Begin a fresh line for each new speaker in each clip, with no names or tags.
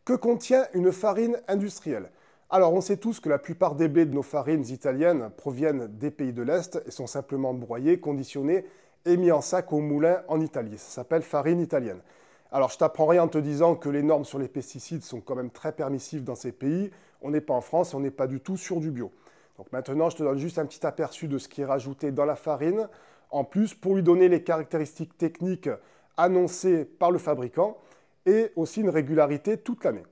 Que contient une farine industrielle? Alors, on sait tous que la plupart des blés de nos farines italiennes proviennent des pays de l'Est et sont simplement broyés, conditionnés et mis en sac au moulin en Italie. Ça s'appelle farine italienne. Alors, je t'apprends rien en te disant que les normes sur les pesticides sont quand même très permissives dans ces pays. On n'est pas en France et on n'est pas du tout sur du bio. Donc maintenant, je te donne juste un petit aperçu de ce qui est rajouté dans la farine, en plus pour lui donner les caractéristiques techniques annoncées par le fabricant et aussi une régularité toute l'année.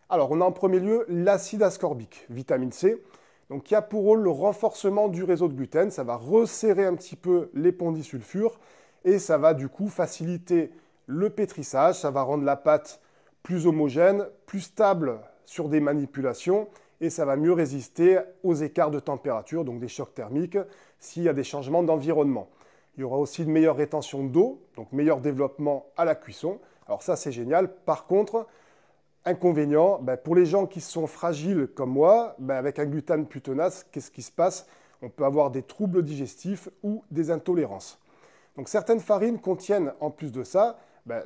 Alors, on a en premier lieu l'acide ascorbique, vitamine C, donc qui a pour rôle le renforcement du réseau de gluten. Ça va resserrer un petit peu les ponts disulfures et ça va du coup faciliter le pétrissage. Ça va rendre la pâte plus homogène, plus stable sur des manipulations et ça va mieux résister aux écarts de température, donc des chocs thermiques, s'il y a des changements d'environnement. Il y aura aussi une meilleure rétention d'eau, donc meilleur développement à la cuisson. Alors ça, c'est génial. Par contre, inconvénient, pour les gens qui sont fragiles comme moi, avec un gluten plus tenace, qu'est-ce qui se passe? On peut avoir des troubles digestifs ou des intolérances. Donc certaines farines contiennent en plus de ça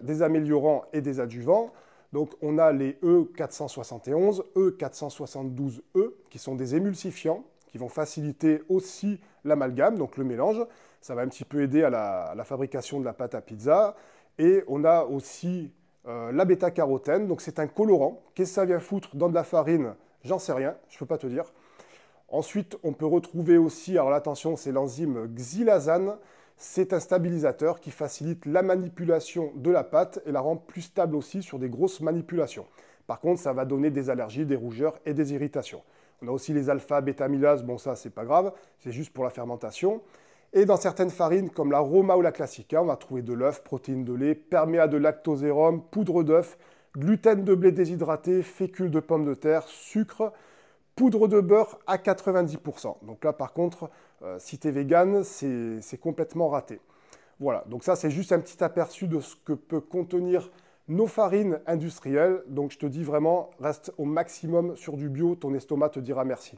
des améliorants et des adjuvants. Donc on a les E471, E472E qui sont des émulsifiants qui vont faciliter aussi l'amalgame, donc le mélange. Ça va un petit peu aider à la fabrication de la pâte à pizza. Et on a aussi la bêta-carotène, donc c'est un colorant. Qu'est-ce que ça vient foutre dans de la farine? J'en sais rien, je ne peux pas te dire. Ensuite, on peut retrouver aussi, alors attention, c'est l'enzyme xylazane. C'est un stabilisateur qui facilite la manipulation de la pâte et la rend plus stable aussi sur des grosses manipulations. Par contre, ça va donner des allergies, des rougeurs et des irritations. On a aussi les alpha-bétamylases, bon ça c'est pas grave, c'est juste pour la fermentation. Et dans certaines farines comme la Roma ou la Classica, on va trouver de l'œuf, protéines de lait, perméa de lactosérum, poudre d'œuf, gluten de blé déshydraté, fécule de pommes de terre, sucre, poudre de beurre à 90%. Donc là, par contre, si tu es vegan, c'est complètement raté. Voilà, donc ça, c'est juste un petit aperçu de ce que peut contenir nos farines industrielles. Donc je te dis vraiment, reste au maximum sur du bio, ton estomac te dira merci.